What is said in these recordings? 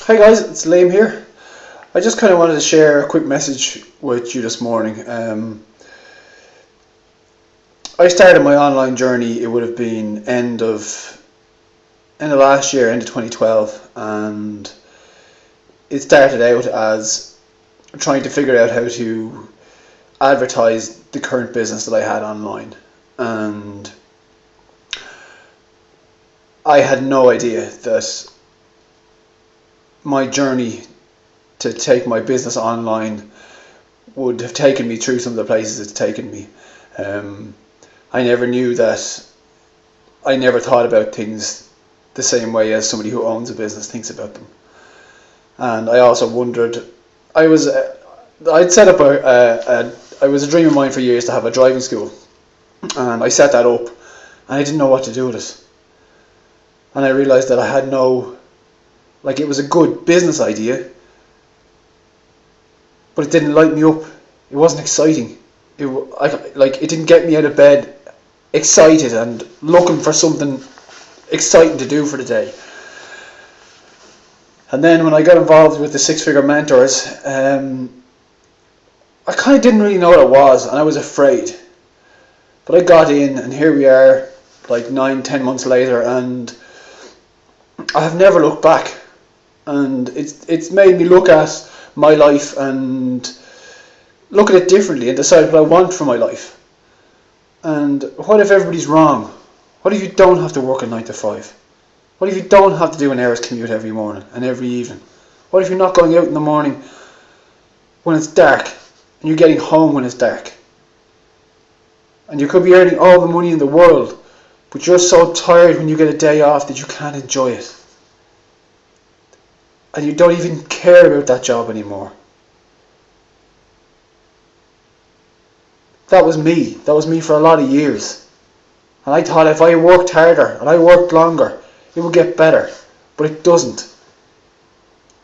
Hi guys, it's Liam here. I just kind of wanted to share a quick message with you this morning. I started my online journey. It would have been end of last year, end of 2012, and it started out as trying to figure out how to advertise the current business that I had online, and I had no idea that my journey to take my business online would have taken me through some of the places it's taken me. I never knew that. I never thought about things the same way as somebody who owns a business thinks about them. And I also wondered. I'd set up it was a dream of mine for years to have a driving school, and I set that up, and I didn't know what to do with it. And I realised that I had it was a good business idea, but it didn't light me up. It wasn't exciting. It didn't get me out of bed excited and looking for something exciting to do for the day. And then when I got involved with the Six Figure Mentors, I kind of didn't really know what it was, and I was afraid. But I got in, and here we are, 9-10 months later, and I have never looked back. And it's made me look at my life and look at it differently and decide what I want for my life. And what if everybody's wrong? What if you don't have to work a 9 to 5? What if you don't have to do an hour's commute every morning and every evening? What if you're not going out in the morning when it's dark and you're getting home when it's dark? And you could be earning all the money in the world, but you're so tired when you get a day off that you can't enjoy it. And you don't even care about that job anymore. That was me. That was me for a lot of years. And I thought if I worked harder and I worked longer, it would get better. But it doesn't.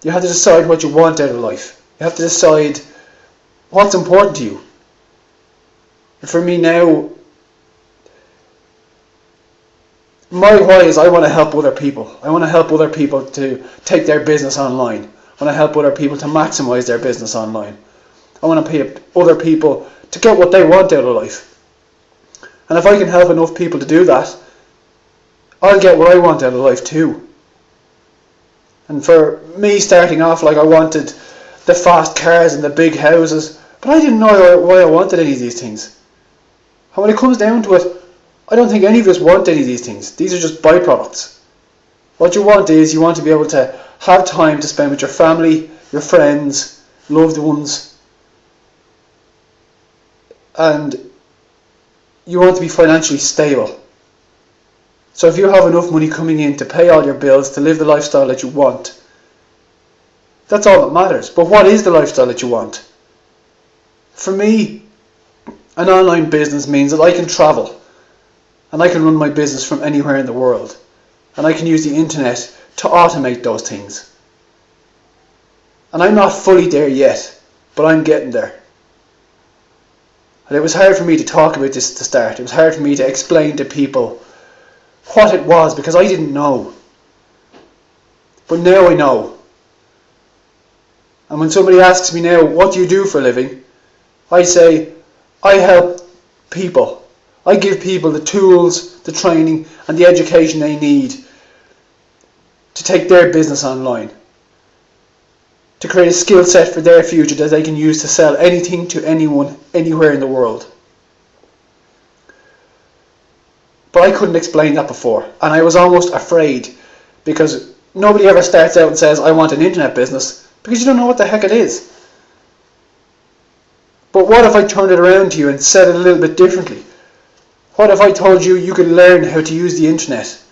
You have to decide what you want out of life. You have to decide what's important to you. And for me now, my why is I want to help other people. I want to help other people to take their business online. I want to help other people to maximise their business online. I want to pay other people to get what they want out of life. And if I can help enough people to do that, I'll get what I want out of life too. And for me starting off, I wanted the fast cars and the big houses, but I didn't know why I wanted any of these things. And when it comes down to it, I don't think any of us want any of these things. These are just byproducts. What you want is you want to be able to have time to spend with your family, your friends, loved ones, and you want to be financially stable. So if you have enough money coming in to pay all your bills, to live the lifestyle that you want, that's all that matters. But what is the lifestyle that you want? For me, an online business means that I can travel. And I can run my business from anywhere in the world. And I can use the internet to automate those things. And I'm not fully there yet, but I'm getting there. And it was hard for me to talk about this at the start. It was hard for me to explain to people what it was, because I didn't know. But now I know. And when somebody asks me now, what do you do for a living? I say, I help people. I give people the tools, the training and the education they need to take their business online. To create a skill set for their future that they can use to sell anything to anyone, anywhere in the world. But I couldn't explain that before, and I was almost afraid, because nobody ever starts out and says, I want an internet business, because you don't know what the heck it is. But what if I turned it around to you and said it a little bit differently? What if I told you you could learn how to use the internet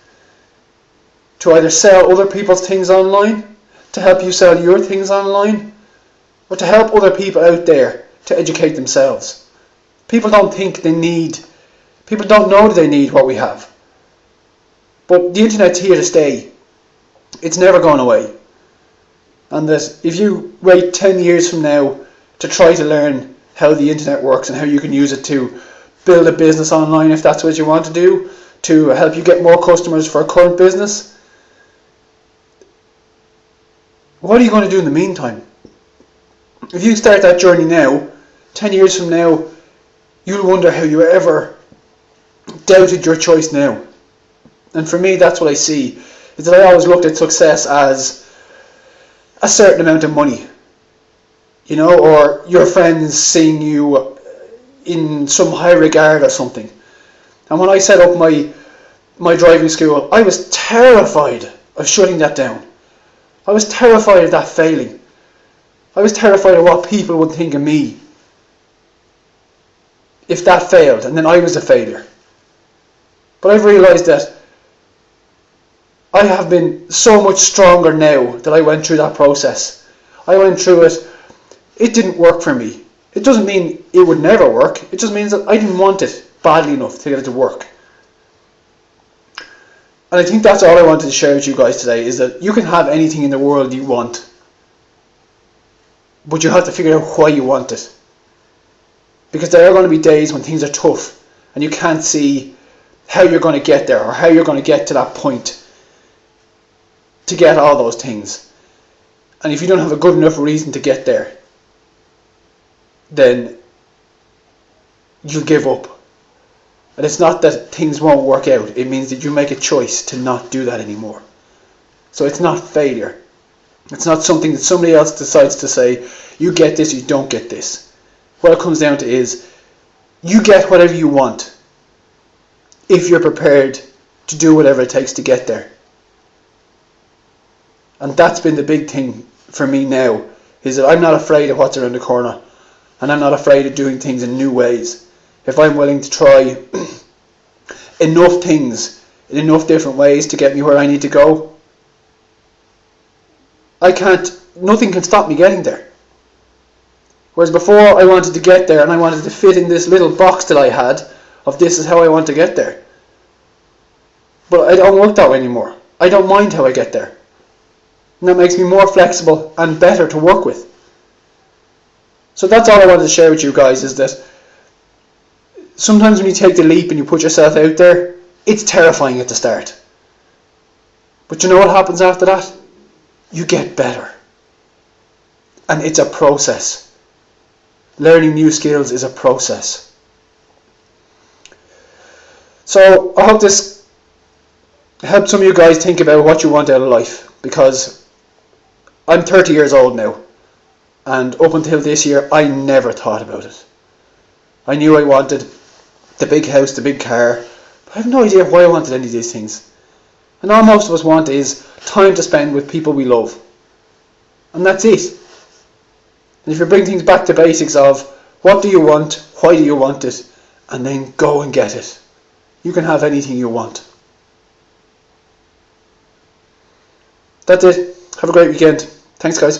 to either sell other people's things online, to help you sell your things online, or to help other people out there to educate themselves? People don't know they need what we have. But the internet's here to stay. It's never going away. And that if you wait 10 years from now to try to learn how the internet works and how you can use it to build a business online, if that's what you want to do, to help you get more customers for a current business, what are you going to do in the meantime? If you start that journey now, 10 years from now, you'll wonder how you ever doubted your choice now. And for me, that's what I see, is that I always looked at success as a certain amount of money, or your friends seeing you in some high regard or something. And when I set up my driving school, I was terrified of shutting that down. I was terrified of that failing. I was terrified of what people would think of me if that failed and then I was a failure. But I've realised that I have been so much stronger now that I went through that process. I went through it. It didn't work for me. It doesn't mean it would never work. It just means that I didn't want it badly enough to get it to work. And I think that's all I wanted to share with you guys today, is that you can have anything in the world you want, but you have to figure out why you want it. Because there are going to be days when things are tough and you can't see how you're going to get there, or how you're going to get to that point to get all those things. And if you don't have a good enough reason to get there, then you'll give up. And it's not that things won't work out, it means that you make a choice to not do that anymore. So it's not failure. It's not something that somebody else decides to say, you get this, you don't get this. What it comes down to is, you get whatever you want if you're prepared to do whatever it takes to get there. And that's been the big thing for me now, is that I'm not afraid of what's around the corner, and I'm not afraid of doing things in new ways. If I'm willing to try enough things in enough different ways to get me where I need to go, nothing can stop me getting there. Whereas before, I wanted to get there and I wanted to fit in this little box that I had of this is how I want to get there. But I don't work that way anymore. I don't mind how I get there. And that makes me more flexible and better to work with. So that's all I wanted to share with you guys, is that sometimes when you take the leap and you put yourself out there, it's terrifying at the start. But you know what happens after that? You get better. And it's a process. Learning new skills is a process. So I hope this helped some of you guys think about what you want out of life, because I'm 30 years old now, and up until this year I never thought about it. I knew I wanted the big house, the big car, but I have no idea why I wanted any of these things. And all most of us want is time to spend with people we love. And that's it. And if you bring things back to basics of what do you want, why do you want it, and then go and get it, you can have anything you want. That's it. Have a great weekend. Thanks, guys.